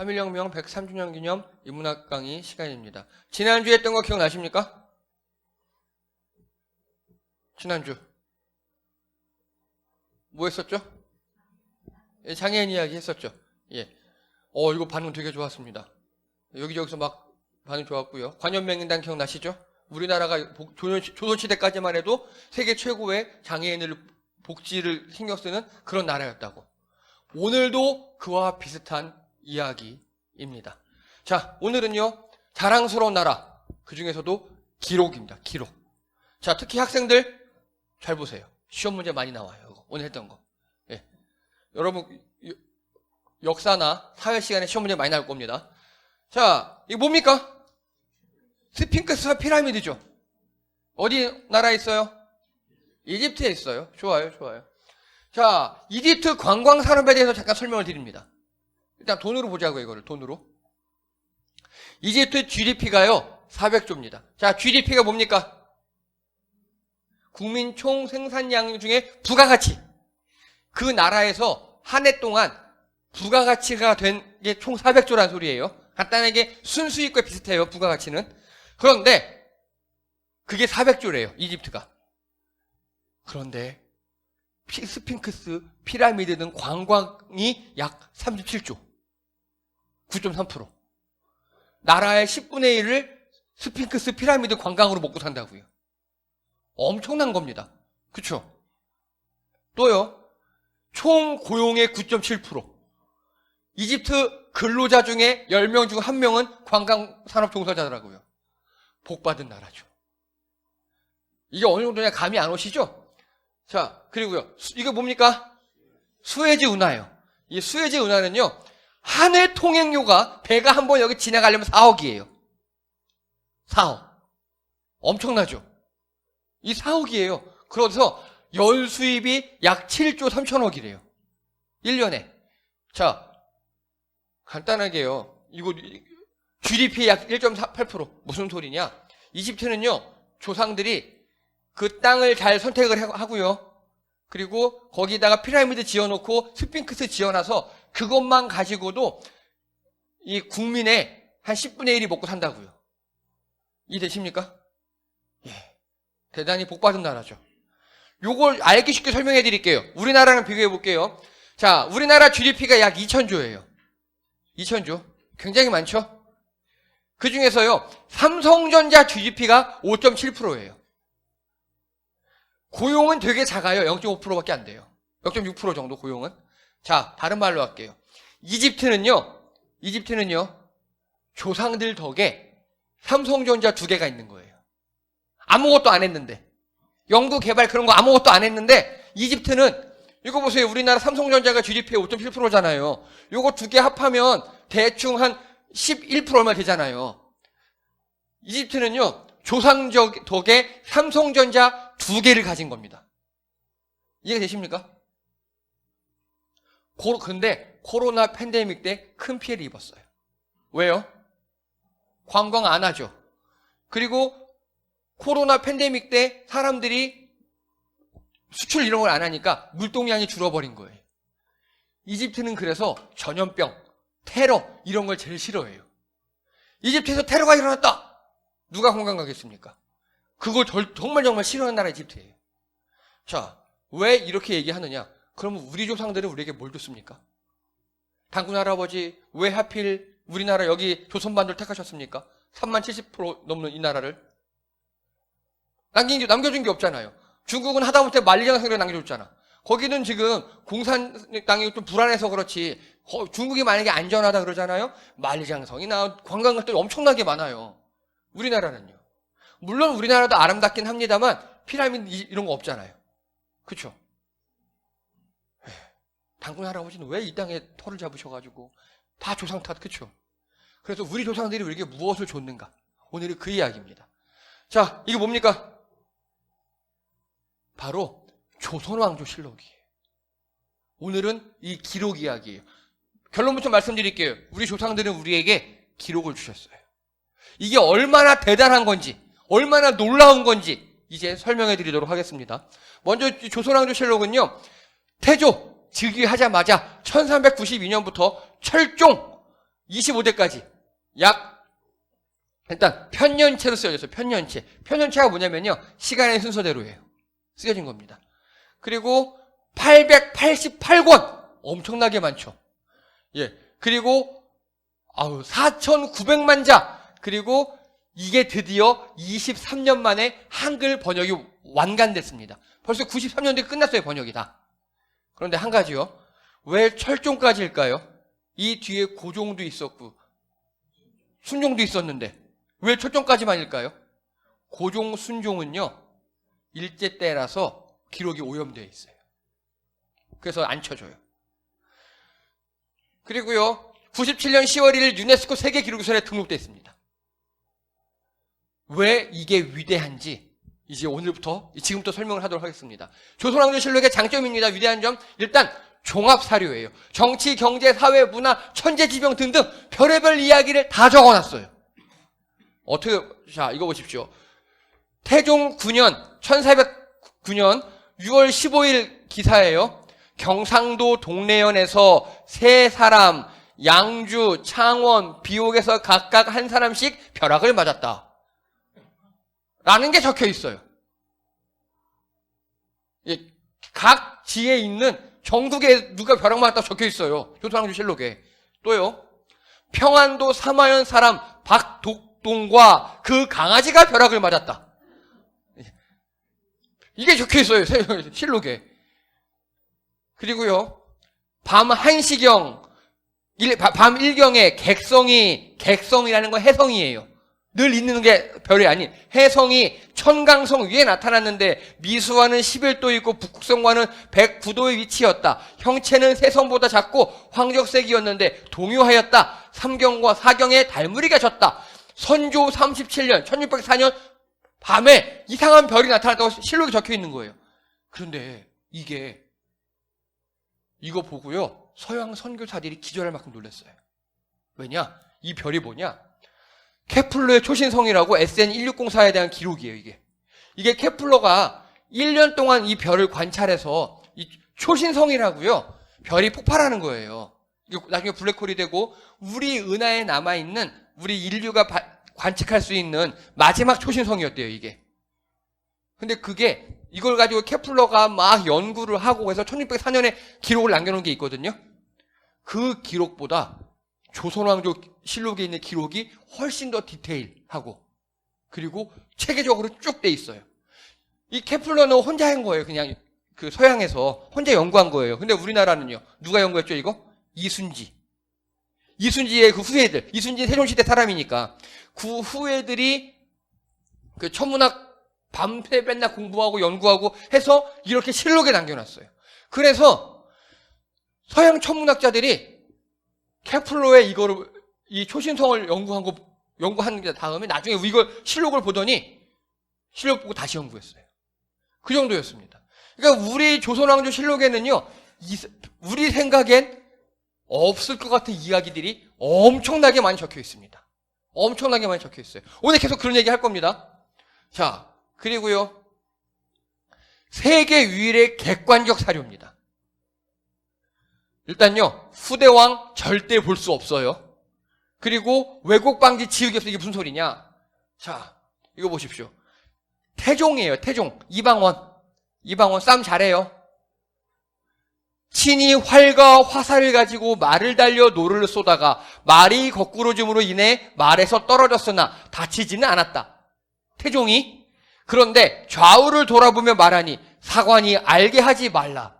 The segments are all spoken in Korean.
3.1혁명 130주년 기념 인문학 강의 시간입니다. 지난주에 했던 거 기억나십니까? 지난주 뭐 했었죠? 예, 장애인 이야기 했었죠. 예. 이거 반응 되게 좋았습니다. 여기저기서 막 반응 좋았고요. 관현명인단 기억나시죠? 우리나라가 조선시대까지만 해도 세계 최고의 장애인을 복지를 신경 쓰는 그런 나라였다고. 오늘도 그와 비슷한 이야기입니다. 자, 오늘은요, 자랑스러운 나라, 그 중에서도 기록입니다. 기록. 자, 특히 학생들 잘 보세요. 시험 문제 많이 나와요. 오늘 했던 거. 예. 여러분, 역사나 사회 시간에 시험 문제 많이 나올 겁니다. 자, 이거 뭡니까? 스핑크스와 피라미드죠. 어디 나라에 있어요? 이집트에 있어요. 좋아요, 좋아요. 자, 이집트 관광 산업에 대해서 잠깐 설명을 드립니다. 일단 돈으로 보자고요, 이거를. 돈으로. 이집트 GDP가요, 400조입니다. 자, GDP가 뭡니까? 국민 총 생산량 중에 부가가치. 그 나라에서 한 해 동안 부가가치가 된 게 총 400조라는 소리예요. 간단하게 순수익과 비슷해요, 부가가치는. 그런데 그게 400조래요, 이집트가. 그런데 스핑크스, 피라미드 등 관광이 약 37조. 9.3%. 나라의 10분의 1을 스핑크스, 피라미드 관광으로 먹고 산다고요. 엄청난 겁니다. 그쵸? 또요, 총 고용의 9.7%. 이집트 근로자 중에 10명 중 1명은 관광산업 종사자더라고요. 복받은 나라죠. 이게 어느 정도냐 감이 안 오시죠? 자, 그리고요, 이거 뭡니까? 수에즈 운하예요. 이 수에즈 운하는요, 한 해 통행료가 배가 한 번 여기 지나가려면 4억이에요. 4억. 엄청나죠? 이 4억이에요. 그래서 연 수입이 약 7조 3천억이래요. 1년에. 자, 간단하게요. 이거 GDP 약 1.8%. 무슨 소리냐? 이집트는요, 조상들이 그 땅을 잘 선택을 하고요. 그리고 거기다가 피라미드 지어놓고 스핑크스 지어놔서 그것만 가지고도 이 국민의 한 10분의 1이 먹고 산다고요. 이해되십니까? 예. 대단히 복받은 나라죠. 요걸 알기 쉽게 설명해 드릴게요. 우리나라랑 비교해 볼게요. 자, 우리나라 GDP가 약 2,000조예요. 2,000조. 굉장히 많죠? 그 중에서요, 삼성전자 GDP가 5.7%예요. 고용은 되게 작아요. 0.5%밖에 안 돼요. 0.6% 정도 고용은. 자, 다른 말로 할게요. 이집트는요, 조상들 덕에 삼성전자 2개가 있는 거예요. 아무것도 안 했는데. 연구 개발 그런 거 아무것도 안 했는데, 이집트는, 이거 보세요. 우리나라 삼성전자가 GDP의 5.7%잖아요. 요거 2개 합하면 대충 한 11% 얼마 되잖아요. 이집트는요, 조상 덕에 삼성전자 2개를 가진 겁니다. 이해가 되십니까? 근데 코로나 팬데믹 때 큰 피해를 입었어요. 왜요? 관광 안 하죠. 그리고 코로나 팬데믹 때 사람들이 수출 이런 걸 안 하니까 물동량이 줄어버린 거예요. 이집트는 그래서 전염병, 테러 이런 걸 제일 싫어해요. 이집트에서 테러가 일어났다. 누가 관광 가겠습니까? 그걸 정말 싫어하는 나라 이집트예요. 자, 왜 이렇게 얘기하느냐? 그러면 우리 조상들은 우리에게 뭘 줬습니까? 당군 할아버지 왜 하필 우리나라 여기 조선반도를 택하셨습니까? 3만 70% 넘는 이 나라를 남겨준 게 없잖아요. 중국은 하다못해 만리장성을 남겨줬잖아. 거기는 지금 공산당이 좀 불안해서 그렇지, 중국이 만약에 안전하다 그러잖아요. 만리장성이나 관광객들이 엄청나게 많아요. 우리나라는요. 물론 우리나라도 아름답긴 합니다만 피라미드 이런 거 없잖아요. 그쵸? 당군 할아버지는 왜 이 땅에 터를 잡으셔가지고 다 조상 탓, 그쵸? 그래서 우리 조상들이 우리에게 무엇을 줬는가? 오늘은 그 이야기입니다. 자, 이게 뭡니까? 바로 조선왕조실록이에요. 오늘은 이 기록 이야기예요. 결론부터 말씀드릴게요. 우리 조상들은 우리에게 기록을 주셨어요. 이게 얼마나 대단한 건지, 얼마나 놀라운 건지 이제 설명해 드리도록 하겠습니다. 먼저 조선왕조실록은요, 태조 즉위하자마자 1392년부터 철종 25대까지 일단 편년체로 쓰여졌어요. 편년체. 편년체가 뭐냐면요. 시간의 순서대로예요. 쓰여진 겁니다. 그리고 888권. 엄청나게 많죠. 예. 그리고 4,900만 자. 그리고 이게 드디어 23년 만에 한글 번역이 완간됐습니다. 벌써 93년도에 끝났어요, 번역이 다. 그런데 한 가지요. 왜 철종까지일까요? 이 뒤에 고종도 있었고 순종도 있었는데 왜 철종까지만일까요? 고종, 순종은요. 일제 때라서 기록이 오염되어 있어요. 그래서 안 쳐줘요. 그리고요. 97년 10월 1일 유네스코 세계기록유산에 등록되어 있습니다. 왜 이게 위대한지 이제 지금부터 설명을 하도록 하겠습니다. 조선왕조실록의 장점입니다. 위대한 점. 일단 종합사료예요. 정치, 경제, 사회, 문화, 천재지명 등등 별의별 이야기를 다 적어놨어요. 자, 이거 보십시오. 태종 9년, 1409년 6월 15일 기사예요. 경상도 동래연에서 세 사람, 양주, 창원, 비옥에서 각각 한 사람씩 벼락을 맞았다. 라는 게 적혀 있어요. 각 지에 있는 전국에 누가 벼락 맞았다고 적혀 있어요. 조선왕조실록에. 또요. 평안도 삼화연 사람 박독동과 그 강아지가 벼락을 맞았다. 이게 적혀 있어요. 실록에. 그리고요. 밤 1시경, 밤 1경에 객성이라는 건 해성이에요. 늘 있는 게 별이 아닌 해성이 천강성 위에 나타났는데 미수와는 11도 있고 북극성과는 109도의 위치였다. 형체는 세성보다 작고 황적색이었는데 동요하였다. 삼경과 사경에 달무리가 졌다. 선조 37년 1604년 밤에 이상한 별이 나타났다고 실록에 적혀 있는 거예요. 그런데 이거 보고요. 서양 선교사들이 기절할 만큼 놀랐어요. 왜냐? 이 별이 뭐냐? 케플러의 초신성이라고 SN1604에 대한 기록이에요, 이게. 이게 케플러가 1년 동안 이 별을 관찰해서 이 초신성이라고요. 별이 폭발하는 거예요. 나중에 블랙홀이 되고 우리 은하에 남아있는 우리 인류가 관측할 수 있는 마지막 초신성이었대요, 이게. 근데 이걸 가지고 케플러가 막 연구를 하고 해서 1604년에 기록을 남겨놓은 게 있거든요. 그 기록보다 조선왕조실록에 있는 기록이 훨씬 더 디테일하고 그리고 체계적으로 쭉 돼 있어요. 이 케플러는 혼자 한 거예요. 그냥 그 서양에서 혼자 연구한 거예요. 근데 우리나라는요. 누가 연구했죠, 이거? 이순지의 그 후예들. 이순지 세종시대 사람이니까 그 후예들이 그 천문학 밤새 맨날 공부하고 연구하고 해서 이렇게 실록에 남겨놨어요. 그래서 서양 천문학자들이 케플러의 이 초신성을 연구한 다음에 나중에 이걸 실록을 보더니 실록 보고 다시 연구했어요. 그 정도였습니다. 그러니까 우리 조선왕조 실록에는요, 우리 생각엔 없을 것 같은 이야기들이 엄청나게 많이 적혀 있습니다. 엄청나게 많이 적혀 있어요. 오늘 계속 그런 얘기 할 겁니다. 자, 그리고요, 세계 유일의 객관적 사료입니다. 일단요, 후대왕 절대 볼 수 없어요. 그리고 왜곡 방지 지우개 없어. 이게 무슨 소리냐? 자, 이거 보십시오. 태종이에요, 태종. 이방원 싸움 잘해요. 친히 활과 화살을 가지고 말을 달려 노를 쏘다가 말이 거꾸로짐으로 인해 말에서 떨어졌으나 다치지는 않았다. 태종이. 그런데 좌우를 돌아보며 말하니 사관이 알게 하지 말라.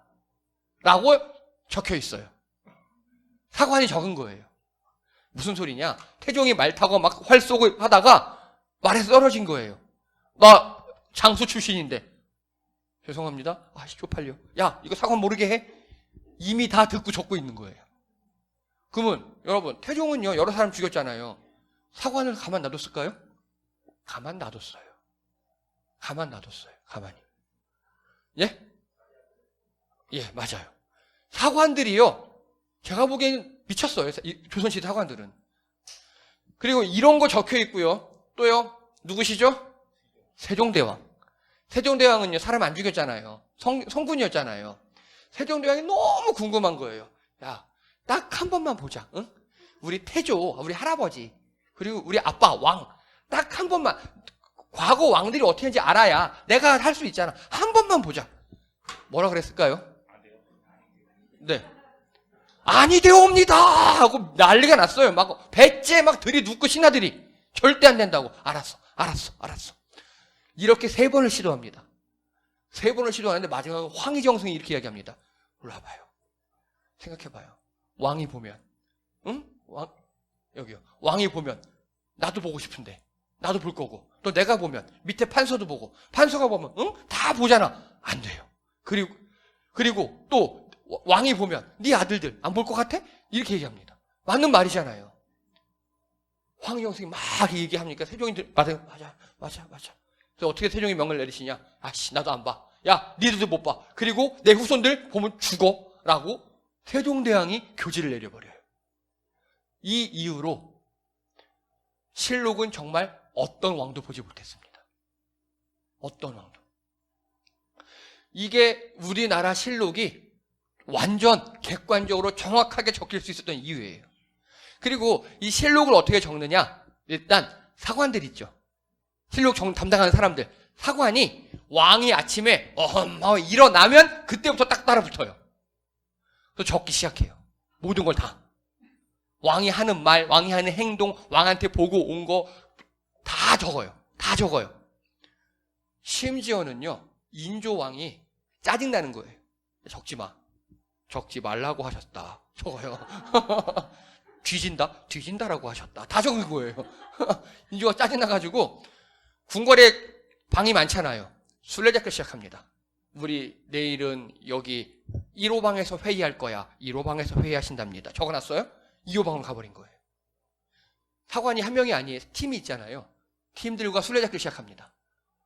라고 적혀 있어요. 사관이 적은 거예요. 무슨 소리냐? 태종이 말 타고 막 활 쏘고 하다가 말에서 떨어진 거예요. 나 장수 출신인데. 죄송합니다. 쪽팔려. 야, 이거 사관 모르게 해? 이미 다 듣고 적고 있는 거예요. 그러면 여러분, 태종은요, 여러 사람 죽였잖아요. 사관을 가만 놔뒀을까요? 가만 놔뒀어요. 가만히. 예? 예, 맞아요. 사관들이요, 제가 보기엔 미쳤어요. 조선시대 사관들은. 그리고 이런 거 적혀 있고요. 또요, 누구시죠? 세종대왕. 세종대왕은요, 사람 안 죽였잖아요. 성군이었잖아요. 세종대왕이 너무 궁금한 거예요. 야, 딱 한 번만 보자. 응? 우리 태조, 우리 할아버지, 그리고 우리 아빠 왕, 딱 한 번만, 과거 왕들이 어떻게 했는지 알아야 내가 할 수 있잖아. 한 번만 보자. 뭐라 그랬을까요? 네. 아니되옵니다! 하고 난리가 났어요. 막, 배째 막 들이눕고 신하들이. 절대 안 된다고. 알았어. 이렇게 3번을 시도합니다. 3번을 시도하는데 마지막에 황희정승이 이렇게 이야기합니다. 올라와봐요. 생각해봐요. 왕이 보면, 응? 여기요. 왕이 보면, 나도 보고 싶은데, 나도 볼 거고, 또 내가 보면, 밑에 판서도 보고, 판서가 보면, 응? 다 보잖아. 안 돼요. 그리고 또, 왕이 보면, 네 아들들 안 볼 것 같아? 이렇게 얘기합니다. 맞는 말이잖아요. 황희정승이 막 얘기하니까 세종이 맞아. 그래서 어떻게 세종이 명을 내리시냐? 아씨, 나도 안 봐. 야, 니들도 못 봐. 그리고 내 후손들 보면 죽어. 라고 세종대왕이 교지를 내려버려요. 이 이유로 실록은 정말 어떤 왕도 보지 못했습니다. 어떤 왕도. 이게 우리나라 실록이 완전 객관적으로 정확하게 적힐 수 있었던 이유예요. 그리고 이 실록을 어떻게 적느냐? 일단 사관들 있죠. 실록 담당하는 사람들. 사관이 왕이 아침에 일어나면 그때부터 딱 따라붙어요. 그래서 적기 시작해요. 모든 걸 다. 왕이 하는 말, 왕이 하는 행동, 왕한테 보고 온 거 다 적어요. 다 적어요. 심지어는요, 인조왕이 짜증나는 거예요. 적지 마. 적지 말라고 하셨다. 적어요. 뒤진다라고 하셨다. 다 적은 거예요. 인조가 짜증나가지고 궁궐에 방이 많잖아요. 술래잡기 시작합니다. 우리 내일은 여기 1호방에서 회의할 거야. 1호방에서 회의하신답니다. 적어놨어요? 2호방으로 가버린 거예요. 사관이 한 명이 아니에요. 팀이 있잖아요. 팀들과 술래잡기 시작합니다.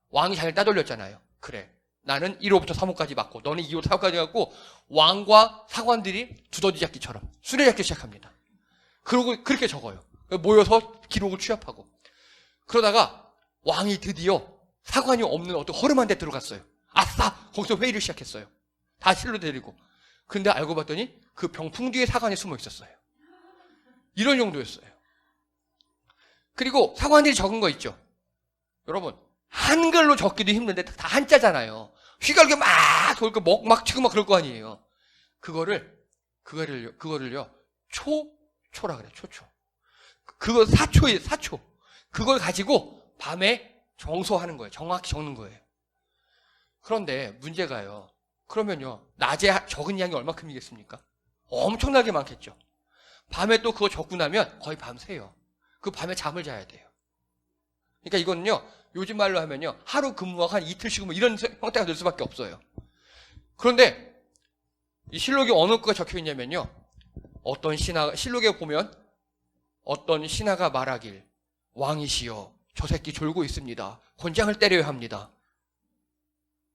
왕이 잘 따돌렸잖아요. 그래. 나는 1호부터 3호까지 맡고 너는 2호, 4호까지 갖고 왕과 사관들이 두더지잡기처럼 술래잡기 시작합니다. 그러고 그렇게 적어요. 모여서 기록을 취합하고. 그러다가 왕이 드디어 사관이 없는 어떤 허름한 데 들어갔어요. 아싸! 거기서 회의를 시작했어요. 다 실로 데리고. 근데 알고 봤더니 그 병풍 뒤에 사관이 숨어 있었어요. 이런 정도였어요. 그리고 사관들이 적은 거 있죠. 여러분, 한글로 적기도 힘든데 다 한자잖아요. 휘갈겨 막 치고 막 그럴 거 아니에요. 그거를요, 초라 그래, 초초. 그거 사초예요, 사초. 그걸 가지고 밤에 정소하는 거예요. 정확히 적는 거예요. 그런데 문제가요. 그러면요, 낮에 적은 양이 얼마큼이겠습니까? 엄청나게 많겠죠. 밤에 또 그거 적고 나면 거의 밤새요. 그 밤에 잠을 자야 돼요. 그러니까 이거는요, 요즘 말로 하면요, 하루 근무하고 한 이틀 쉬고 뭐 이런 형태가 될 수밖에 없어요. 그런데 이 실록이 어느 거가 적혀 있냐면요, 실록에 보면 어떤 신하가 말하길, 왕이시여, 저 새끼 졸고 있습니다. 권장을 때려야 합니다.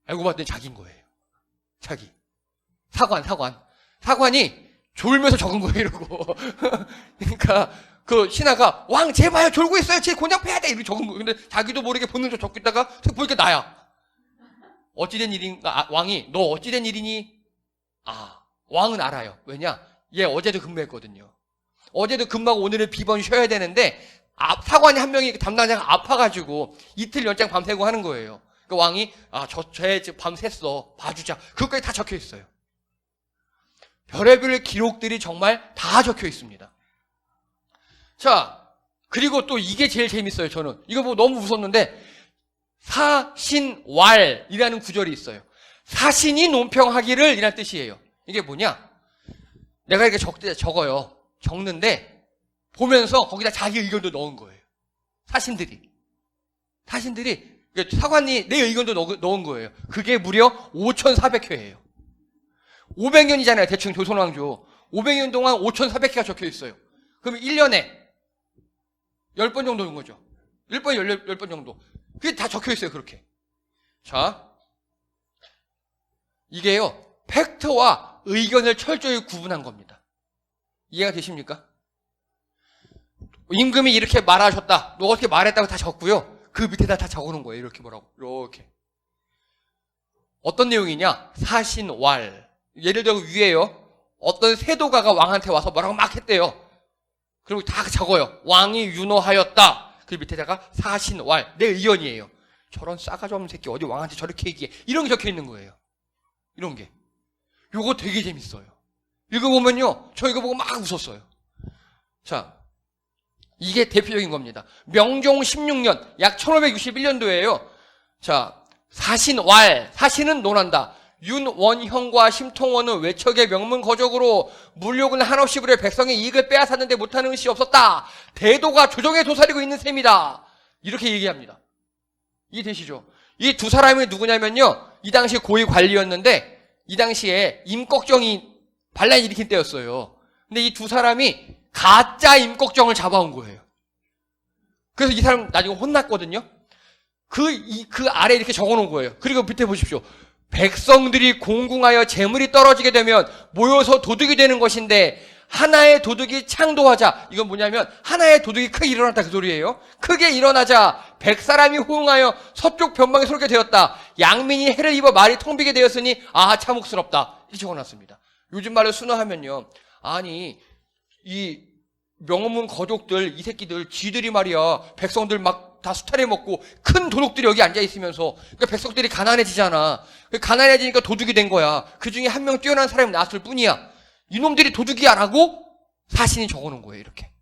알고 봤더니 자기인 거예요. 자기. 사관이 졸면서 적은 거예요, 이러고. 그러니까 그 신하가 왕 제발 졸고 있어요. 제 곤약 패야 돼. 이렇게 적은 거예요. 근데 자기도 모르게 본능적으로 적고 있다가 보니까 나야. 어찌된 일인가? 왕이 너 어찌된 일이니? 왕은 알아요. 왜냐? 얘 어제도 근무했거든요. 어제도 근무하고 오늘은 비번 쉬어야 되는데 사관이 한 명이 담당자가 아파가지고 이틀 연장 밤새고 하는 거예요. 그 왕이 쟤 밤 샜어. 봐주자. 그것까지 다 적혀 있어요. 별의별 기록들이 정말 다 적혀 있습니다. 자, 그리고 또 이게 제일 재밌어요, 저는. 이거 보고 너무 무섭는데, 사신왈이라는 구절이 있어요. 사신이 논평하기를 이란 뜻이에요. 이게 뭐냐? 내가 이렇게 적어요. 적는데, 보면서 거기다 자기 의견도 넣은 거예요. 사신들이, 사관이 내 의견도 넣은 거예요. 그게 무려 5,400회예요. 500년이잖아요, 대충 조선왕조. 500년 동안 5,400회가 적혀 있어요. 그럼 1년에 10번 정도인 거죠. 10번 정도. 그게 다 적혀 있어요, 그렇게. 자, 이게요, 팩트와 의견을 철저히 구분한 겁니다. 이해가 되십니까? 임금이 이렇게 말하셨다. 너 어떻게 말했다고 다 적고요. 그 밑에다 다 적어놓은 거예요. 이렇게 뭐라고. 이렇게. 어떤 내용이냐? 사신왈. 예를 들어 위에요. 어떤 세도가가 왕한테 와서 뭐라고 막 했대요. 그리고 다 적어요. 왕이 윤호하였다. 그 밑에다가 사신왈. 내 의견이에요. 저런 싸가지 없는 새끼 어디 왕한테 저렇게 얘기해. 이런 게 적혀 있는 거예요. 이런 게. 요거 되게 재밌어요. 읽어보면요. 저 이거 보고 막 웃었어요. 자, 이게 대표적인 겁니다. 명종 16년, 약 1561년도예요. 자, 사신왈. 사신은 논한다. 윤원형과 심통원은 외척의 명문 거적으로 물욕은 한없이 부려 백성의 이익을 빼앗았는데 못하는 것이 없었다. 대도가 조정에 도사리고 있는 셈이다. 이렇게 얘기합니다. 이해되시죠? 이 두 사람이 누구냐면요. 이 당시 고위 관리였는데 이 당시에 임꺽정이 반란을 일으킨 때였어요. 근데 이 두 사람이 가짜 임꺽정을 잡아온 거예요. 그래서 이 사람 나중에 혼났거든요. 그 아래에 이렇게 적어놓은 거예요. 그리고 밑에 보십시오. 백성들이 공궁하여 재물이 떨어지게 되면 모여서 도둑이 되는 것인데 하나의 도둑이 창도하자. 이건 뭐냐면 하나의 도둑이 크게 일어났다 그 소리예요. 크게 일어나자 100사람이 호응하여 서쪽 변방에 쏠게 되었다. 양민이 해를 입어 말이 텅비게 되었으니 아 참혹스럽다. 이렇게 적어놨습니다. 요즘 말로 순화하면요. 아니 이 명문 거족들 이 새끼들 쥐들이 말이야 백성들 막 다 수탈해 먹고 큰 도둑들이 여기 앉아 있으면서 그러니까 백성들이 가난해지잖아. 가난해지니까 도둑이 된 거야. 그 중에 한 명 뛰어난 사람이 나왔을 뿐이야. 이놈들이 도둑이야라고 사신이 적어놓은 거예요. 이렇게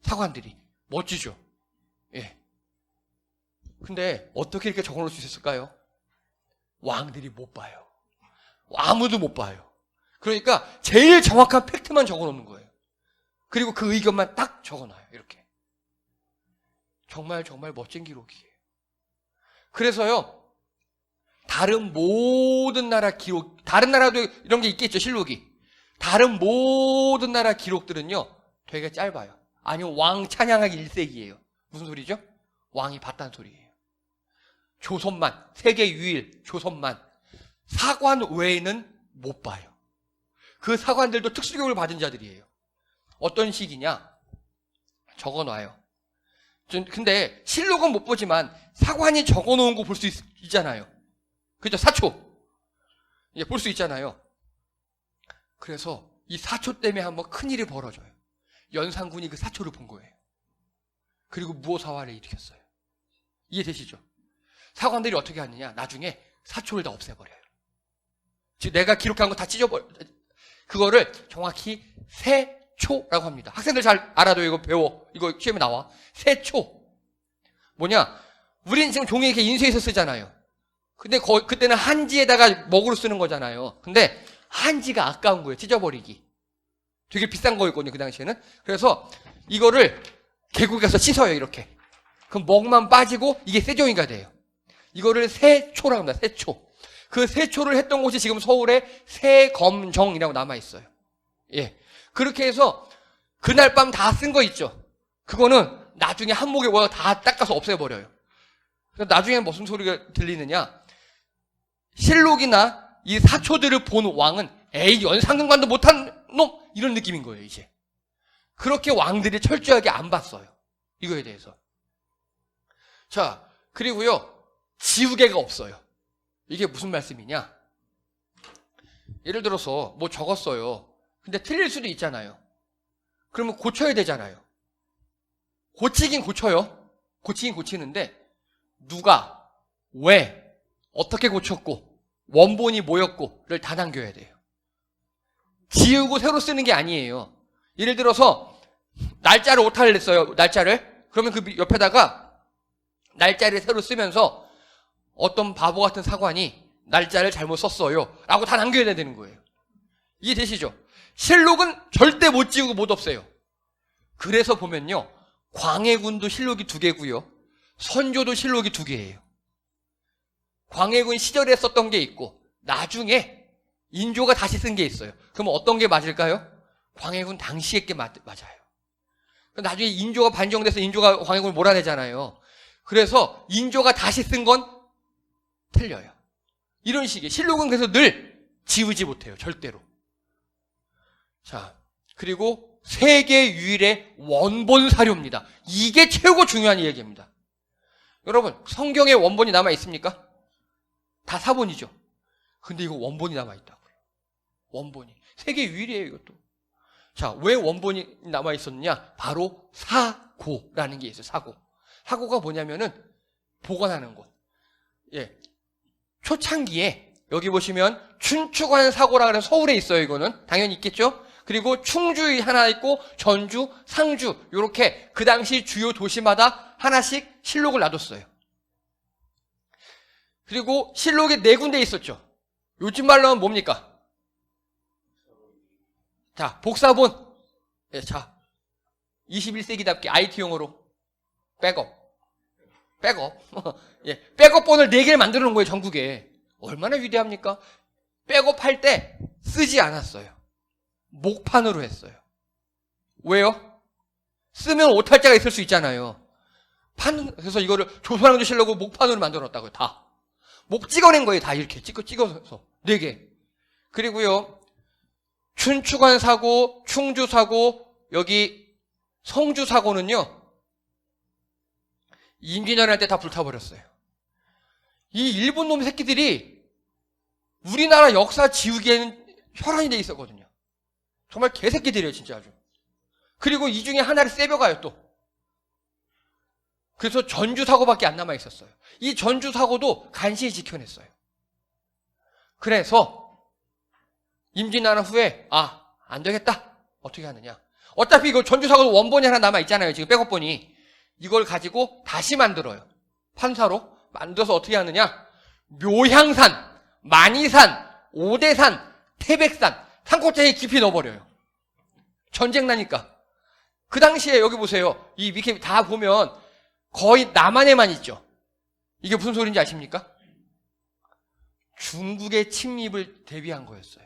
사관들이 멋지죠. 예. 근데 어떻게 이렇게 적어놓을 수 있었을까요? 왕들이 못 봐요. 아무도 못 봐요. 그러니까 제일 정확한 팩트만 적어놓는 거예요. 그리고 그 의견만 딱 적어놔요. 이렇게. 정말 멋진 기록이에요. 그래서요. 다른 모든 나라 기록, 다른 나라도 이런 게 있겠죠. 실록이. 다른 모든 나라 기록들은요. 되게 짧아요. 아니면 왕 찬양하기 일색이에요. 무슨 소리죠? 왕이 봤다는 소리예요. 조선만, 세계 유일 조선만 사관 외에는 못 봐요. 그 사관들도 특수교육을 받은 자들이에요. 어떤 식이냐? 적어놔요. 근데 실록은 못 보지만 사관이 적어놓은 거 볼 수 있잖아요. 그죠? 사초. 예, 볼 수 있잖아요. 그래서 이 사초 때문에 한번 큰일이 벌어져요. 연산군이 그 사초를 본 거예요. 그리고 무오사화를 일으켰어요. 이해되시죠? 사관들이 어떻게 하느냐? 나중에 사초를 다 없애버려요. 즉 내가 기록한 거 다 찢어버려. 그거를 정확히 세초라고 합니다. 학생들 잘 알아도 이거 배워. 이거 시험에 나와. 세초. 뭐냐? 우린 지금 종이에 이렇게 인쇄해서 쓰잖아요. 근데 그때는 한지에다가 먹으로 쓰는 거잖아요. 근데 한지가 아까운 거예요. 찢어버리기. 되게 비싼 거였거든요. 그 당시에는. 그래서 이거를 계곡에 가서 씻어요. 이렇게. 그럼 먹만 빠지고 이게 세종이가 돼요. 이거를 세초라고 합니다. 세초. 그 세초를 했던 곳이 지금 서울에 세검정이라고 남아있어요. 예. 그렇게 해서 그날 밤 다 쓴 거 있죠. 그거는 나중에 한목에 와서 다 닦아서 없애버려요. 그래서 나중에 무슨 소리가 들리느냐? 실록이나 이 사초들을 본 왕은 에이 연산군관도 못한 놈 이런 느낌인 거예요. 이제 그렇게 왕들이 철저하게 안 봤어요. 이거에 대해서. 자 그리고요 지우개가 없어요. 이게 무슨 말씀이냐? 예를 들어서 뭐 적었어요. 근데 틀릴 수도 있잖아요. 그러면 고쳐야 되잖아요. 고치긴 고쳐요. 고치긴 고치는데 누가, 왜, 어떻게 고쳤고 원본이 뭐였고를 다 남겨야 돼요. 지우고 새로 쓰는 게 아니에요. 예를 들어서 날짜를 오타를 냈어요. 날짜를. 그러면 그 옆에다가 날짜를 새로 쓰면서 어떤 바보 같은 사관이 날짜를 잘못 썼어요 라고 다 남겨야 되는 거예요. 이해되시죠? 실록은 절대 못 지우고 못 없애요. 그래서 보면요 광해군도 실록이 2개고요 선조도 실록이 2개예요. 광해군 시절에 썼던 게 있고 나중에 인조가 다시 쓴 게 있어요. 그럼 어떤 게 맞을까요? 광해군 당시의 게 맞아요. 나중에 인조가 반정돼서 인조가 광해군을 몰아내잖아요. 그래서 인조가 다시 쓴 건 틀려요. 이런 식이에요. 실록은 그래서 늘 지우지 못해요. 절대로. 자, 그리고 세계 유일의 원본 사료입니다. 이게 최고 중요한 얘기입니다. 여러분, 성경에 원본이 남아 있습니까? 다 사본이죠. 근데 이거 원본이 남아 있다고요. 원본이. 세계 유일이에요, 이것도. 자, 왜 원본이 남아 있었느냐? 바로 사고라는 게 있어요. 사고. 사고가 뭐냐면은 보관하는 곳. 예. 초창기에 여기 보시면 춘추관 사고라 그래서 서울에 있어요. 이거는 당연히 있겠죠. 그리고 충주 하나 있고 전주, 상주 이렇게 그 당시 주요 도시마다 하나씩 실록을 놔뒀어요. 그리고 실록이 4군데 있었죠. 요즘 말로 하면 뭡니까? 자, 복사본. 예, 자, 21세기답게 IT용어로 백업. 예, 백업본을 4개를 만들어 놓은 거예요, 전국에. 얼마나 위대합니까? 백업할 때 쓰지 않았어요. 목판으로 했어요. 왜요? 쓰면 오탈자가 있을 수 있잖아요. 그래서 이거를 조선왕조 실록으로 목판으로 만들어 놨다고요, 다. 목 찍어낸 거예요, 다 이렇게. 찍어서. 4개. 그리고요, 춘추관 사고, 충주 사고, 여기 성주 사고는요, 임진왜란 때 다 불타버렸어요. 이 일본 놈 새끼들이 우리나라 역사 지우기에는 혈안이 돼 있었거든요. 정말 개새끼들이에요, 진짜 아주. 그리고 이 중에 하나를 세벼가요, 또. 그래서 전주 사고밖에 안 남아 있었어요. 이 전주 사고도 간신히 지켜냈어요. 그래서 임진왜란 후에 안 되겠다. 어떻게 하느냐? 어차피 이거 전주 사고도 원본이 하나 남아 있잖아요. 지금 백업본이. 이걸 가지고 다시 만들어요. 판사로 만들어서 어떻게 하느냐? 묘향산, 만이산, 오대산, 태백산, 산꼭대기에 깊이 넣어버려요. 전쟁 나니까. 그 당시에 여기 보세요. 이 밑에 다 보면 거의 남한에만 있죠. 이게 무슨 소리인지 아십니까? 중국의 침입을 대비한 거였어요.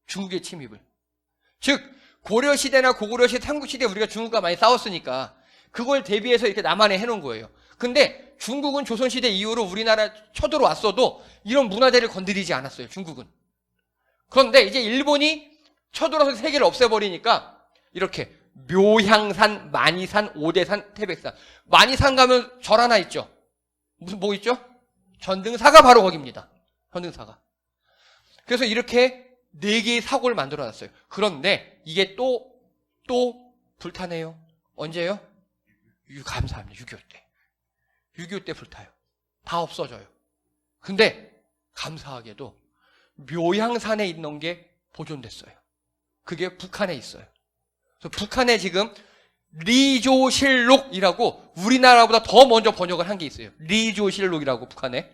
중국의 침입을. 즉 고려시대나 고구려시대, 삼국시대 우리가 중국과 많이 싸웠으니까 그걸 대비해서 이렇게 남한에 해놓은 거예요. 근데 중국은 조선시대 이후로 우리나라 쳐들어왔어도 이런 문화재를 건드리지 않았어요. 중국은. 그런데 이제 일본이 쳐들어서 세계를 없애버리니까 이렇게 묘향산, 만이산, 오대산, 태백산. 만이산 가면 절 하나 있죠. 무슨 뭐 있죠? 전등사가 바로 거기입니다. 전등사가. 그래서 이렇게 4개의 사고를 만들어놨어요. 그런데 이게 또 불타네요. 언제요? 감사합니다. 6.25 때. 6.25 때 불타요. 다 없어져요. 근데 감사하게도 묘향산에 있는 게 보존됐어요. 그게 북한에 있어요. 그래서 북한에 지금 리조실록이라고 우리나라보다 더 먼저 번역을 한 게 있어요. 리조실록이라고 북한에.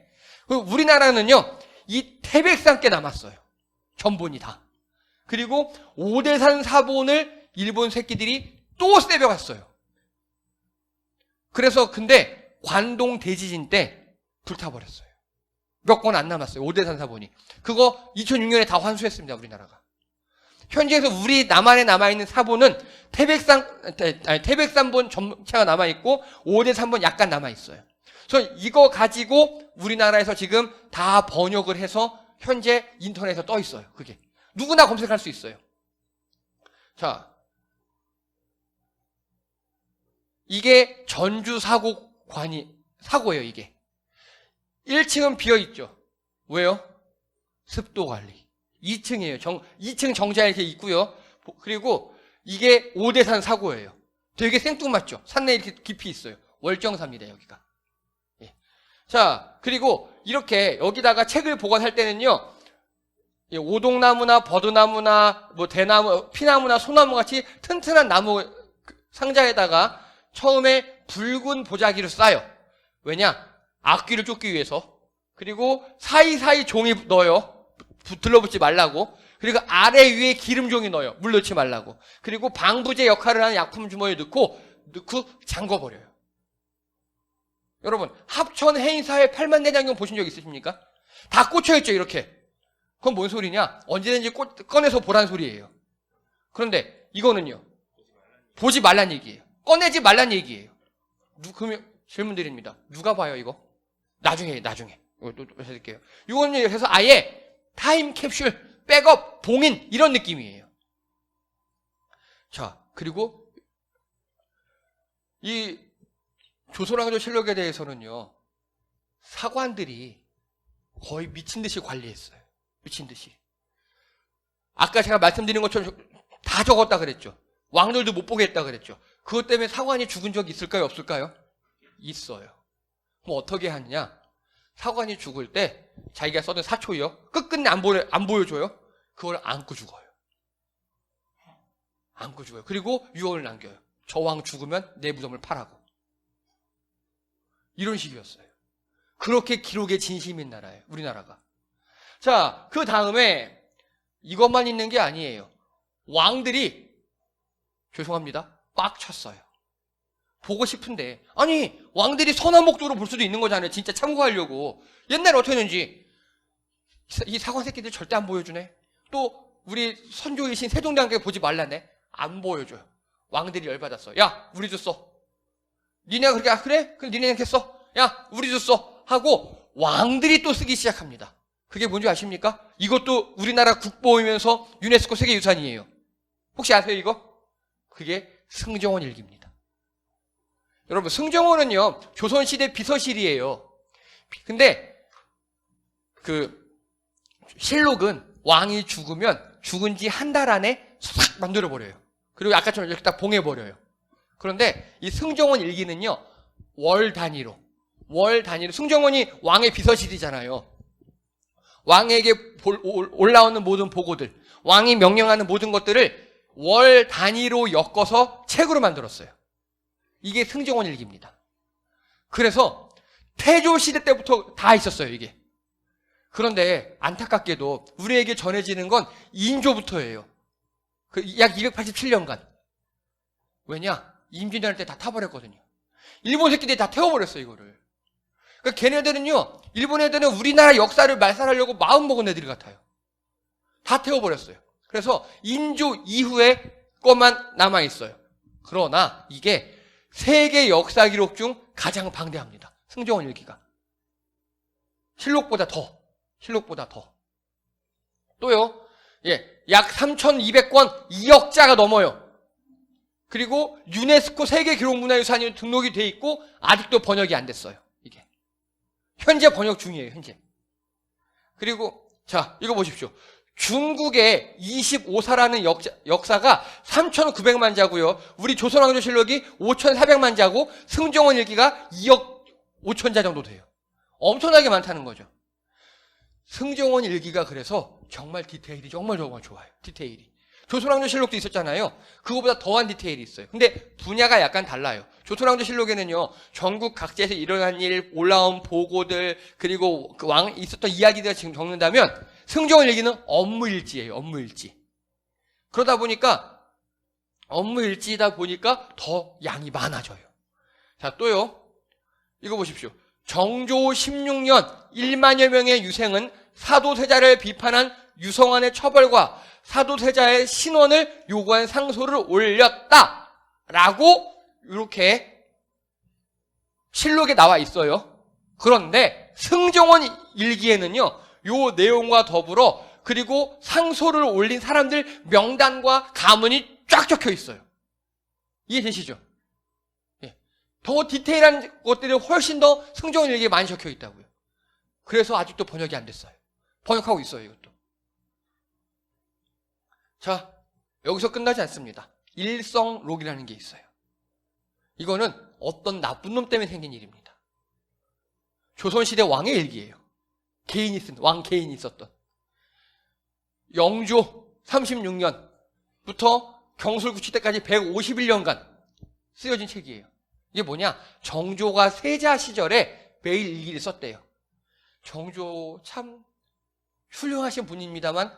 그리고 우리나라는요, 이 태백산 께 남았어요. 전본이 다. 그리고 오대산 사본을 일본 새끼들이 또 세벼갔어요. 그래서 근데 관동 대지진 때 불타버렸어요. 몇 권 안 남았어요. 오대산 사본이. 그거 2006년에 다 환수했습니다. 우리나라가. 현재에서 우리 남한에 남아있는 사본은 태백산본 전체가 남아있고 오대산본 약간 남아있어요. 그래서 이거 가지고 우리나라에서 지금 다 번역을 해서 현재 인터넷에 떠 있어요. 그게. 누구나 검색할 수 있어요. 자. 이게 전주 사고예요, 이게. 1층은 비어있죠. 왜요? 습도 관리. 2층이에요. 2층 정자에 이렇게 있고요. 그리고 이게 오대산 사고예요. 되게 생뚱맞죠? 산내에 이렇게 깊이 있어요. 월정사입니다, 여기가. 예. 자, 그리고 이렇게 여기다가 책을 보관할 때는요, 오동나무나 버드나무나 뭐 대나무, 피나무나 소나무 같이 튼튼한 나무 상자에다가 처음에 붉은 보자기를 싸요. 왜냐? 악귀를 쫓기 위해서. 그리고 사이사이 종이 넣어요. 들러붙지 말라고. 그리고 아래 위에 기름종이 넣어요. 물 넣지 말라고. 그리고 방부제 역할을 하는 약품 주머니에 넣고 잠궈버려요. 여러분, 합천 해인사회 8만대장경 보신 적 있으십니까? 다 꽂혀있죠, 이렇게. 그건 뭔 소리냐? 언제든지 꺼내서 보라는 소리예요. 그런데 이거는요, 보지 말란 얘기예요. 꺼내지 말란 얘기예요. 그러면 질문 드립니다. 누가 봐요, 이거? 나중에. 이거 또 해드릴게요. 이거는 그래서 아예 타임캡슐, 백업, 봉인, 이런 느낌이에요. 자, 그리고 이 조선왕조 실록에 대해서는요, 사관들이 거의 미친 듯이 관리했어요. 미친 듯이. 아까 제가 말씀드린 것처럼 다 적었다 그랬죠. 왕들도 못 보게 했다 그랬죠. 그것 때문에 사관이 죽은 적이 있을까요? 없을까요? 있어요. 그럼 어떻게 하느냐? 사관이 죽을 때 자기가 써둔 사초요. 끝끝내 안 보여줘요. 그걸 안고 죽어요. 안고 죽어요. 그리고 유언을 남겨요. 저 왕 죽으면 내 무덤을 파라고. 이런 식이었어요. 그렇게 기록에 진심인 나라예요. 우리나라가. 자, 그 다음에 이것만 있는 게 아니에요. 왕들이 죄송합니다. 꽉 쳤어요. 보고 싶은데 아니 왕들이 선한 목적으로 볼 수도 있는 거잖아요. 진짜 참고하려고. 옛날에 어떻게 했는지 이 사관 새끼들 절대 안 보여주네. 또 우리 선조이신 세종대왕께 보지 말라네. 안 보여줘요. 왕들이 열받았어. 야 우리도 써. 니네가 그렇게 그래? 그럼 니네는 이렇게 써. 야 우리도 써. 하고 왕들이 또 쓰기 시작합니다. 그게 뭔지 아십니까? 이것도 우리나라 국보이면서 유네스코 세계유산이에요. 혹시 아세요 이거? 그게 승정원 일기입니다. 여러분 승정원은요 조선시대 비서실이에요. 근데 그 실록은 왕이 죽으면 죽은 지 한 달 안에 싹 만들어버려요. 그리고 아까처럼 이렇게 딱 봉해버려요. 그런데 이 승정원 일기는요 월 단위로 승정원이 왕의 비서실이잖아요. 왕에게 올라오는 모든 보고들, 왕이 명령하는 모든 것들을 월 단위로 엮어서 책으로 만들었어요. 이게 승정원 일기입니다. 그래서 태조시대 때부터 다 있었어요, 이게. 그런데 안타깝게도 우리에게 전해지는 건 인조부터예요. 약 287년간. 왜냐? 임진왜란 때 다 타버렸거든요. 일본 새끼들이 다 태워버렸어요, 이거를. 그러니까 걔네들은요, 일본 애들은 우리나라 역사를 말살하려고 마음먹은 애들 같아요. 다 태워버렸어요. 그래서 인조 이후의 것만 남아있어요. 그러나 이게 세계 역사 기록 중 가장 방대합니다. 승정원 일기가. 실록보다 더. 또요, 약 3,200권 2억 자가 넘어요. 그리고 유네스코 세계 기록문화유산이 등록이 돼 있고 아직도 번역이 안 됐어요. 이게. 현재 번역 중이에요, 현재. 그리고 자, 이거 보십시오. 중국의 25사라는 역사가 3,900만 자고요. 우리 조선왕조실록이 5,400만 자고 승정원 일기가 2억 5천 자 정도 돼요. 엄청나게 많다는 거죠. 승정원 일기가 그래서 정말 디테일이 정말 좋아요. 디테일이. 조선왕조실록도 있었잖아요. 그거보다 더한 디테일이 있어요. 근데 분야가 약간 달라요. 조선왕조실록에는요, 전국 각지에서 일어난 일, 올라온 보고들, 그리고 그 왕 있었던 이야기들을 지금 적는다면 승정원 일기는 업무일지예요. 업무일지. 그러다 보니까 업무일지다 보니까 더 양이 많아져요. 자, 또요. 이거 보십시오. 정조 16년 1만여 명의 유생은 사도세자를 비판한 유성환의 처벌과 사도세자의 신원을 요구한 상소를 올렸다라고 이렇게 실록에 나와 있어요. 그런데 승정원 일기에는요, 요 내용과 더불어 그리고 상소를 올린 사람들 명단과 가문이 쫙 적혀 있어요. 이해되시죠? 더 디테일한 것들이 훨씬 더 승정원 일기에 많이 적혀 있다고요. 그래서 아직도 번역이 안 됐어요. 번역하고 있어요, 이것도. 자, 여기서 끝나지 않습니다. 일성록이라는 게 있어요. 이거는 어떤 나쁜 놈 때문에 생긴 일입니다. 조선시대 왕의 일기예요. 왕 개인이 있었던. 영조 36년부터 경술구치 때까지 151년간 쓰여진 책이에요. 이게 뭐냐? 정조가 세자 시절에 매일 일기를 썼대요. 정조 참 훌륭하신 분입니다만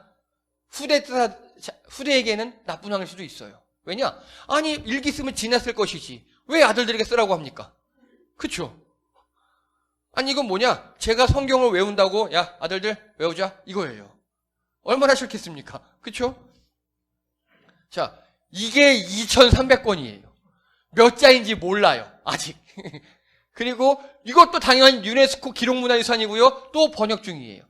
후대에게는 나쁜 왕일 수도 있어요. 왜냐? 아니 일기 쓰면 지났을 것이지 왜 아들들에게 쓰라고 합니까? 그쵸? 아니 이건 뭐냐? 제가 성경을 외운다고 야 아들들 외우자 이거예요. 얼마나 싫겠습니까? 그쵸? 자, 이게 2,300권이에요. 몇 자인지 몰라요. 아직. 그리고 이것도 당연히 유네스코 기록문화유산이고요. 또 번역 중이에요.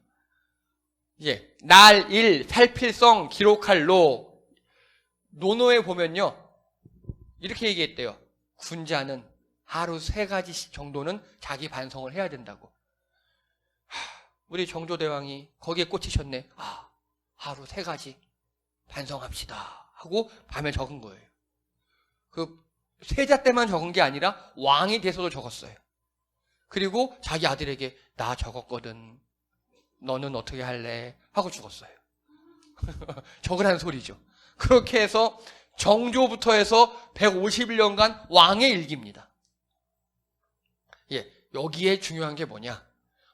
날, 일, 살필성, 기록할 로. 논어에 보면요. 이렇게 얘기했대요. 군자는 하루 3가지 정도는 자기 반성을 해야 된다고. 우리 정조대왕이 거기에 꽂히셨네. 하루 3가지 반성합시다. 하고 밤에 적은 거예요. 그 세자 때만 적은 게 아니라 왕이 돼서도 적었어요. 그리고 자기 아들에게 나 적었거든. 너는 어떻게 할래? 하고 죽었어요. 적으라는 소리죠. 그렇게 해서 정조부터 해서 151년간 왕의 일기입니다. 예, 여기에 중요한 게 뭐냐?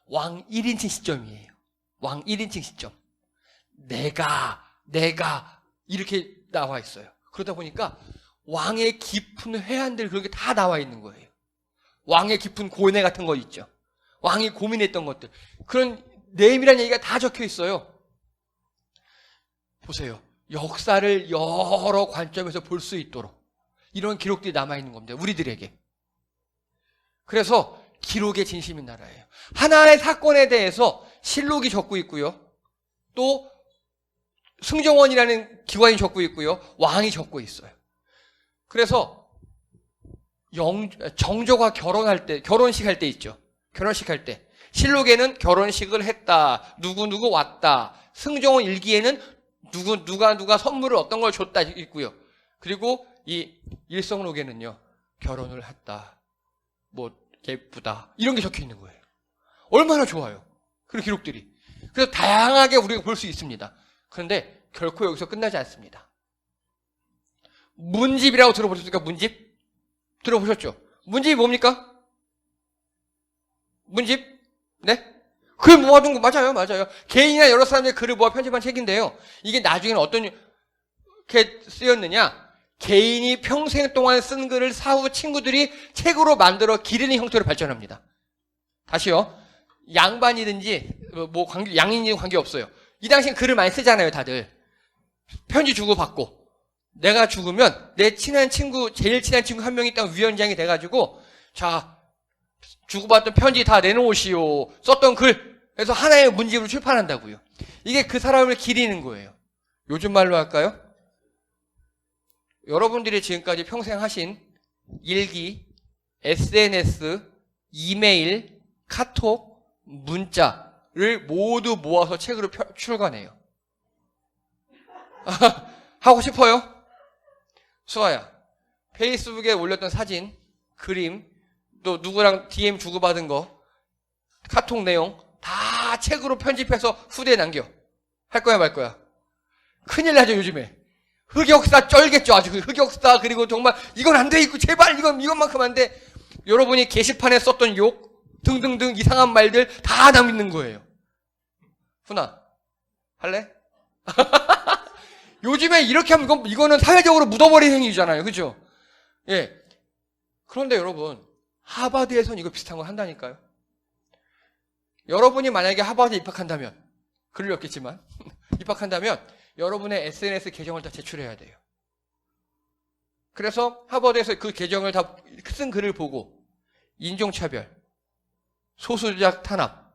왕 1인칭 시점이에요. 왕 1인칭 시점. 내가 이렇게 나와 있어요. 그러다 보니까 왕의 깊은 회한들 그렇게 다 나와 있는 거예요. 왕의 깊은 고뇌 같은 거 있죠. 왕이 고민했던 것들. 그런 내임이라는 얘기가 다 적혀 있어요. 보세요. 역사를 여러 관점에서 볼 수 있도록 이런 기록들이 남아있는 겁니다. 우리들에게. 그래서 기록의 진심인 나라예요. 하나의 사건에 대해서 실록이 적고 있고요. 또 승정원이라는 기관이 적고 있고요. 왕이 적고 있어요. 그래서 정조가 결혼식 할 때 있죠. 결혼식 할 때. 실록에는 결혼식을 했다. 누구 왔다. 승정원 일기에는 누가 선물을 어떤 걸 줬다 있고요. 그리고 이 일성록에는요. 결혼을 했다. 뭐 예쁘다. 이런 게 적혀 있는 거예요. 얼마나 좋아요. 그런 기록들이. 그래서 다양하게 우리가 볼 수 있습니다. 그런데 결코 여기서 끝나지 않습니다. 문집이라고 들어보셨습니까? 문집? 들어보셨죠? 문집이 뭡니까? 문집? 네? 글 모아둔 거 맞아요. 개인이나 여러 사람들의 글을 모아 편집한 책인데요. 이게 나중에는 어떻게 쓰였느냐? 개인이 평생 동안 쓴 글을 사후 친구들이 책으로 만들어 기르는 형태로 발전합니다. 다시요. 양반이든지 양인이든 관계없어요. 이 당시엔 글을 많이 쓰잖아요, 다들. 편지 주고받고. 내가 죽으면 내 친한 친구, 제일 친한 친구 한 명이 딱 위원장이 돼가지고, 자, 주고받던 편지 다 내놓으시오. 썼던 글. 그래서 하나의 문집으로 출판한다고요. 이게 그 사람을 기리는 거예요. 요즘 말로 할까요? 여러분들이 지금까지 평생 하신 일기, SNS, 이메일, 카톡, 문자를 모두 모아서 책으로 출간해요. 하고 싶어요? 수아야, 페이스북에 올렸던 사진, 그림, 또 누구랑 DM 주고받은 거, 카톡 내용 다 책으로 편집해서 후대에 남겨. 할 거야 말 거야? 큰일 나죠 요즘에. 흑역사 쩔겠죠. 아주 흑역사. 그리고 정말 이건 안 돼 있고 제발 이것만큼 안 돼. 여러분이 게시판에 썼던 욕 등등등 이상한 말들 다 남는 거예요. 훈아 할래? 요즘에 이렇게 하면 이거는 사회적으로 묻어버린 행위잖아요. 그죠? 예. 그런데 여러분 하버드에서는 이거 비슷한 걸 한다니까요. 여러분이 만약에 하버드에 입학한다면 글을 읽겠지만 입학한다면 여러분의 SNS 계정을 다 제출해야 돼요. 그래서 하버드에서 그 계정을 다 쓴 글을 보고 인종차별, 소수자 탄압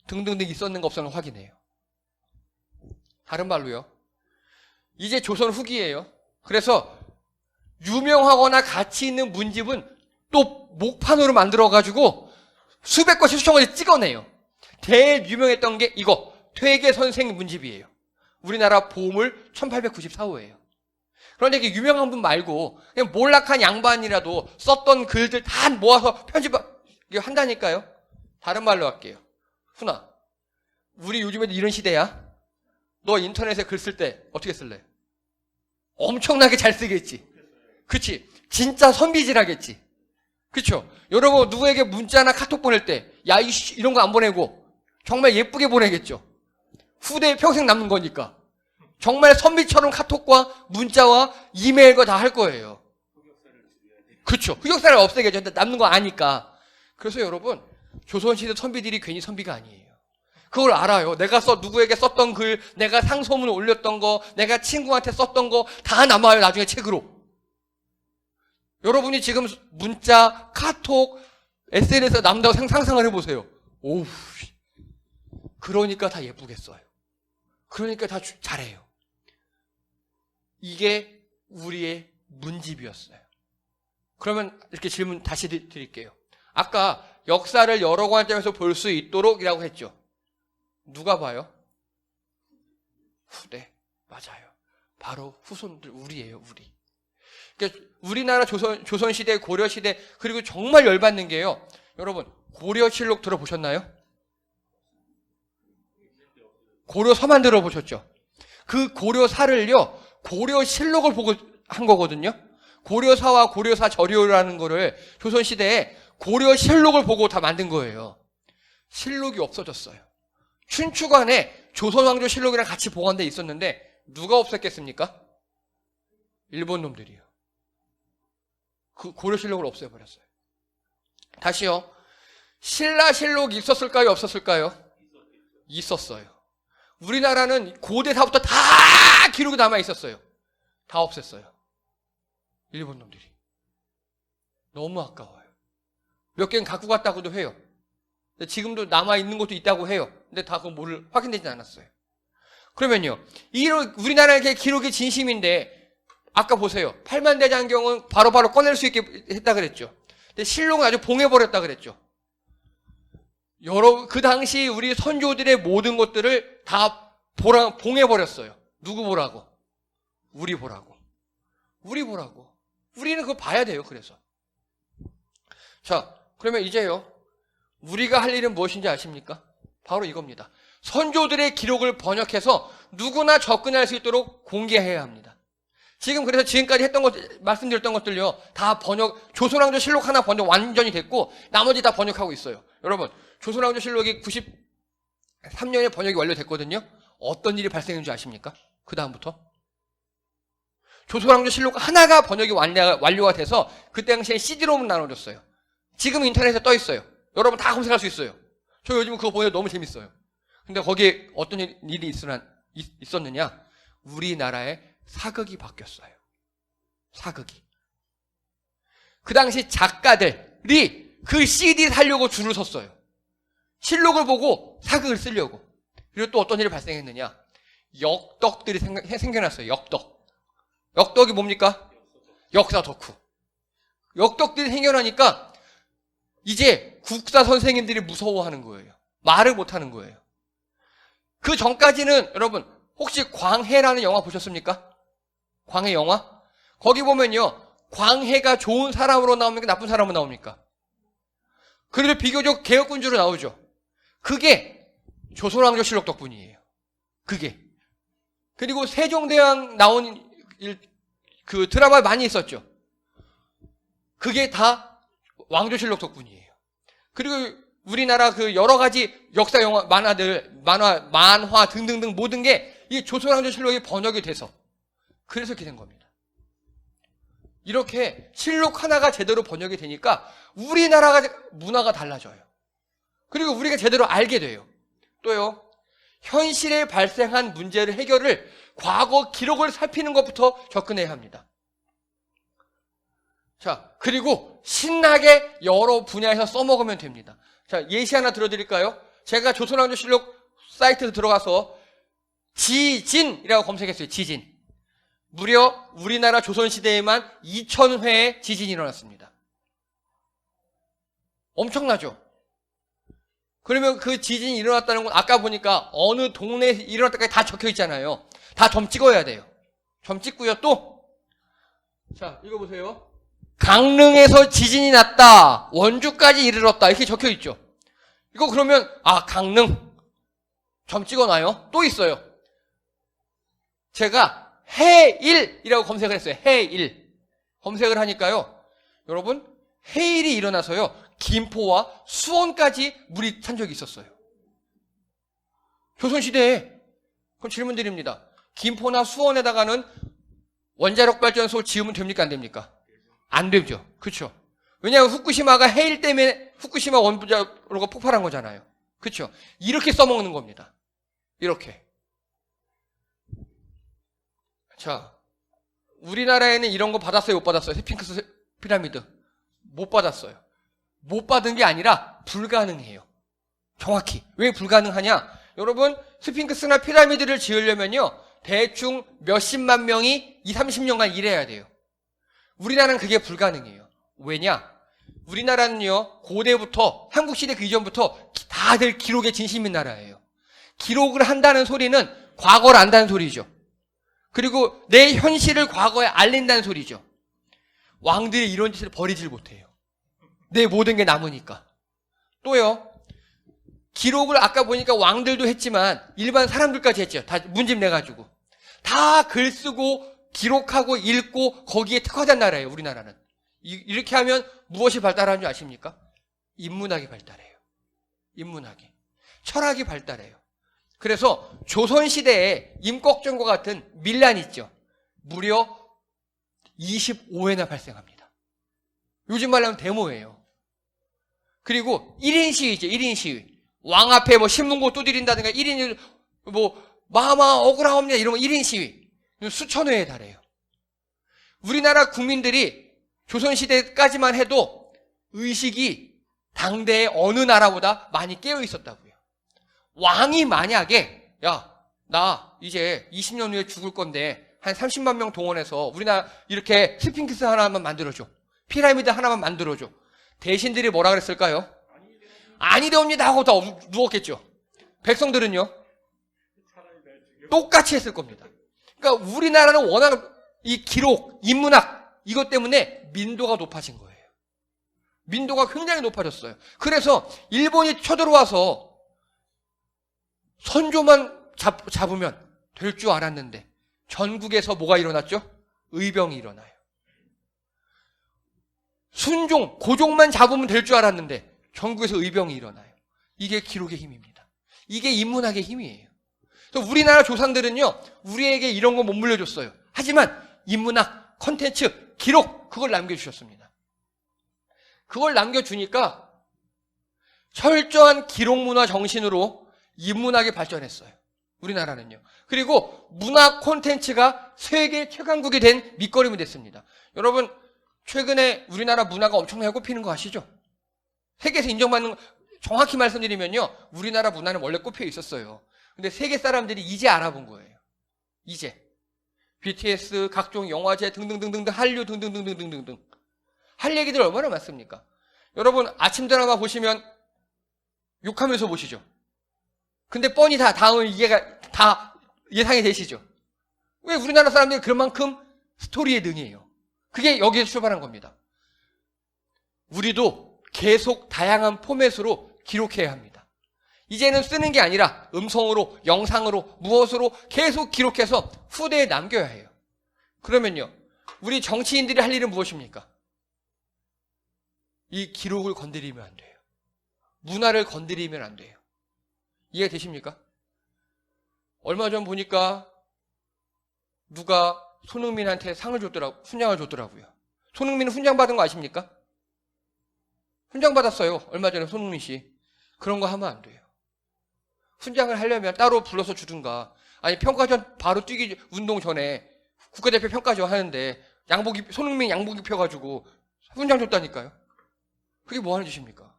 등등등 있었는 거 없었는 거 확인해요. 다른 말로요. 이제 조선 후기예요. 그래서 유명하거나 가치 있는 문집은 또 목판으로 만들어가지고 수백 권씩 수천 권씩 찍어내요. 제일 유명했던 게 이거 퇴계 선생 문집이에요. 우리나라 보물 1894호예요. 그런데 이게 유명한 분 말고 그냥 몰락한 양반이라도 썼던 글들 다 모아서 편집한다니까요. 다른 말로 할게요. 훈아, 우리 요즘에도 이런 시대야. 너 인터넷에 글 쓸 때 어떻게 쓸래? 엄청나게 잘 쓰겠지. 그치? 진짜 선비질하겠지. 그쵸? 여러분 누구에게 문자나 카톡 보낼 때 야 이씨 이런 거 안 보내고 정말 예쁘게 보내겠죠. 후대에 평생 남는 거니까. 정말 선비처럼 카톡과 문자와 이메일과 다 할 거예요. 그렇죠. 흑역사를 없애겠죠. 근데 남는 거 아니까. 그래서 여러분 조선시대 선비들이 괜히 선비가 아니에요. 그걸 알아요. 내가 누구에게 썼던 글, 내가 상소문을 올렸던 거, 내가 친구한테 썼던 거 다 남아요. 나중에 책으로. 여러분이 지금 문자, 카톡, SNS에 남다고 상상을 해보세요. 오우. 그러니까 다 예쁘게 써요. 그러니까 다 잘해요. 이게 우리의 문집이었어요. 그러면 이렇게 질문 다시 드릴게요. 아까 역사를 여러 관점에서 볼 수 있도록 이라고 했죠. 누가 봐요? 후대. 맞아요. 바로 후손들 우리예요, 우리. 그러니까 우리나라 조선시대, 고려시대, 그리고 정말 열받는 게요. 여러분, 고려실록 들어보셨나요? 고려서만 들어보셨죠? 그 고려사를요, 고려실록을 보고 한 거거든요. 고려사와 고려사 저료라는 거를 조선시대에 고려실록을 보고 다 만든 거예요. 실록이 없어졌어요. 춘추관에 조선왕조실록이랑 같이 보관돼 있었는데 누가 없앴겠습니까? 일본 놈들이요. 그 고려실록을 없애버렸어요. 다시요. 신라실록이 있었을까요? 없었을까요? 있었어요. 우리나라는 고대사부터 다 기록이 남아 있었어요. 다 없앴어요. 일본 놈들이. 너무 아까워요. 몇 개는 갖고 갔다고도 해요. 지금도 남아 있는 것도 있다고 해요. 근데 다 그걸 확인되지 않았어요. 그러면요, 우리나라의 기록이 진심인데 아까 보세요. 팔만대장경은 바로바로 꺼낼 수 있게 했다 그랬죠. 근데 실록은 아주 봉해버렸다 그랬죠. 그 당시 우리 선조들의 모든 것들을 다 봉해버렸어요. 누구 보라고? 우리 보라고. 우리 보라고. 우리는 그거 봐야 돼요. 그래서. 자, 그러면 이제요. 우리가 할 일은 무엇인지 아십니까? 바로 이겁니다. 선조들의 기록을 번역해서 누구나 접근할 수 있도록 공개해야 합니다. 그래서 지금까지 했던 것, 말씀드렸던 것들요, 다 조선왕조 실록 하나 번역 완전히 됐고, 나머지 다 번역하고 있어요. 여러분, 조선왕조 실록이 93년에 번역이 완료됐거든요? 어떤 일이 발생했는지 아십니까? 그 다음부터? 조선왕조 실록 하나가 번역이 완료가 돼서, 그때 당시에 CD롬을 나눠줬어요. 지금 인터넷에 떠 있어요. 여러분 다 검색할 수 있어요. 저 요즘 그거 보면 너무 재밌어요. 근데 거기에 어떤 일이 있었느냐? 우리나라에 사극이 바뀌었어요. 사극이. 그 당시 작가들이 그 CD 살려고 줄을 섰어요. 실록을 보고 사극을 쓰려고. 그리고 또 어떤 일이 발생했느냐? 역덕들이 생겨났어요. 역덕. 역덕이 뭡니까? 역사 덕후. 역덕들이 생겨나니까 이제 국사 선생님들이 무서워하는 거예요. 말을 못하는 거예요. 그 전까지는 여러분 혹시 광해라는 영화 보셨습니까? 광해 영화? 거기 보면요, 광해가 좋은 사람으로 나옵니까? 나쁜 사람으로 나옵니까? 그래도 비교적 개혁군주로 나오죠. 그게 조선왕조실록 덕분이에요. 그게. 그리고 세종대왕 나온 그 드라마 많이 있었죠. 그게 다 왕조실록 덕분이에요. 그리고 우리나라 그 여러 가지 역사 영화, 만화 등등등 모든 게 이 조선왕조실록이 번역이 돼서 그래서 이렇게 된 겁니다. 이렇게 실록 하나가 제대로 번역이 되니까 우리나라가 문화가 달라져요. 그리고 우리가 제대로 알게 돼요. 또요, 현실에 발생한 문제를 해결을 과거 기록을 살피는 것부터 접근해야 합니다. 자, 그리고 신나게 여러 분야에서 써먹으면 됩니다. 자, 예시 하나 들어드릴까요? 제가 조선왕조실록 사이트에 들어가서 지진이라고 검색했어요. 지진. 무려 우리나라 조선시대에만 2000회의 지진이 일어났습니다. 엄청나죠? 그러면 그 지진이 일어났다는 건 아까 보니까 어느 동네에 일어났다까지 다 적혀 있잖아요. 다 점 찍어야 돼요. 점 찍고요. 또, 자, 이거 보세요. 강릉에서 지진이 났다. 원주까지 이르렀다. 이렇게 적혀 있죠. 이거 그러면 강릉 점 찍어놔요. 또 있어요. 제가 해일이라고 검색을 했어요. 해일. 검색을 하니까요. 여러분, 해일이 일어나서요. 김포와 수원까지 물이 찬 적이 있었어요. 조선시대에. 그럼 질문 드립니다. 김포나 수원에다가는 원자력 발전소 지으면 됩니까? 안 됩니까? 안 되죠. 그렇죠? 왜냐하면 후쿠시마가 해일 때문에 후쿠시마 원자로가 폭발한 거잖아요. 그렇죠? 이렇게 써먹는 겁니다. 이렇게. 자, 우리나라에는 이런 거 받았어요? 못 받았어요? 스핑크스 피라미드. 못 받았어요. 못 받은 게 아니라 불가능해요. 정확히. 왜 불가능하냐? 여러분, 스핑크스나 피라미드를 지으려면요, 대충 몇십만 명이 30년간 일해야 돼요. 우리나라는 그게 불가능해요. 왜냐? 우리나라는요, 고대부터, 한국시대 그 이전부터 다들 기록에 진심인 나라예요. 기록을 한다는 소리는 과거를 안다는 소리죠. 그리고 내 현실을 과거에 알린다는 소리죠. 왕들이 이런 짓을 버리질 못해요. 내 모든 게 남으니까. 또요. 기록을 아까 보니까 왕들도 했지만 일반 사람들까지 했죠. 다 문집 내가지고. 다 글 쓰고 기록하고 읽고 거기에 특화된 나라예요. 우리나라는. 이렇게 하면 무엇이 발달하는 줄 아십니까? 인문학이 발달해요. 인문학이. 철학이 발달해요. 그래서 조선시대에 임꺽정과 같은 밀란이 있죠. 무려 25회나 발생합니다. 요즘 말로 하면 데모예요. 그리고 1인 시위죠. 1인 시위. 왕 앞에 뭐 신문고 두드린다든가 1인 뭐 마마 억울하옵니다 이런 거 1인 시위. 수천 회에 달해요. 우리나라 국민들이 조선시대까지만 해도 의식이 당대의 어느 나라보다 많이 깨어 있었다고요. 왕이 만약에 야, 나 이제 20년 후에 죽을 건데 한 30만 명 동원해서 우리나라 이렇게 스핑크스 하나만 만들어줘. 피라미드 하나만 만들어줘. 대신들이 뭐라 그랬을까요? 아니되옵니다 하고 다 누웠겠죠. 백성들은요? 똑같이 했을 겁니다. 그러니까 우리나라는 워낙 이 기록, 인문학 이것 때문에 민도가 높아진 거예요. 민도가 굉장히 높아졌어요. 그래서 일본이 쳐들어와서 선조만 잡으면 될 줄 알았는데 전국에서 뭐가 일어났죠? 의병이 일어나요. 순종, 고종만 잡으면 될 줄 알았는데 전국에서 의병이 일어나요. 이게 기록의 힘입니다. 이게 인문학의 힘이에요. 그래서 우리나라 조상들은요, 우리에게 이런 거 못 물려줬어요. 하지만 인문학, 콘텐츠, 기록, 그걸 남겨주셨습니다. 그걸 남겨주니까 철저한 기록 문화 정신으로 인문학이 발전했어요. 우리나라는요. 그리고 문화 콘텐츠가 세계 최강국이 된 밑거름이 됐습니다. 여러분, 최근에 우리나라 문화가 엄청나게 꼽히는 거 아시죠? 세계에서 인정받는, 정확히 말씀드리면요, 우리나라 문화는 원래 꼽혀 있었어요. 근데 세계 사람들이 이제 알아본 거예요. 이제. BTS, 각종 영화제 등등등등등, 한류 등등등등등등. 할 얘기들 얼마나 많습니까? 여러분, 아침 드라마 보시면 욕하면서 보시죠. 근데 뻔히 다 다음 이해가 다 예상이 되시죠? 왜 우리나라 사람들이 그만큼 스토리에 능해요? 그게 여기에서 출발한 겁니다. 우리도 계속 다양한 포맷으로 기록해야 합니다. 이제는 쓰는 게 아니라 음성으로, 영상으로, 무엇으로 계속 기록해서 후대에 남겨야 해요. 그러면요, 우리 정치인들이 할 일은 무엇입니까? 이 기록을 건드리면 안 돼요. 문화를 건드리면 안 돼요. 이해되십니까? 얼마 전 보니까 누가 손흥민한테 훈장을 줬더라고요. 손흥민은 훈장 받은 거 아십니까? 훈장 받았어요. 얼마 전에 손흥민 씨. 그런 거 하면 안 돼요. 훈장을 하려면 따로 불러서 주든가, 아니 평가전 바로 운동 전에 국가대표 평가전 하는데 손흥민 양복 입혀가지고 훈장 줬다니까요. 그게 뭐 하는 짓입니까?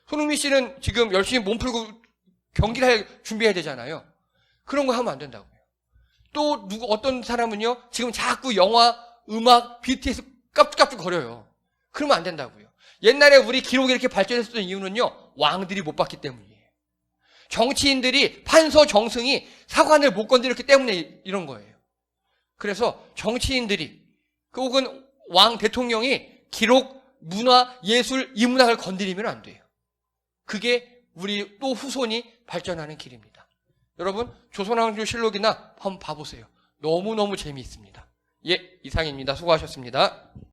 손흥민 씨는 지금 열심히 몸 풀고 경기를 준비해야 되잖아요. 그런 거 하면 안 된다고요. 또 어떤 사람은요, 지금 자꾸 영화, 음악, BTS 깝죽깝죽 거려요. 그러면 안 된다고요. 옛날에 우리 기록이 이렇게 발전했었던 이유는요, 왕들이 못 봤기 때문이에요. 정치인들이 판서 정승이 사관을 못 건드렸기 때문에 이런 거예요. 그래서 정치인들이 혹은 왕 대통령이 기록, 문화, 예술, 인문학을 건드리면 안 돼요. 그게 우리 또 후손이 발전하는 길입니다. 여러분, 조선왕조실록이나 한번 봐보세요. 너무너무 재미있습니다. 예, 이상입니다. 수고하셨습니다.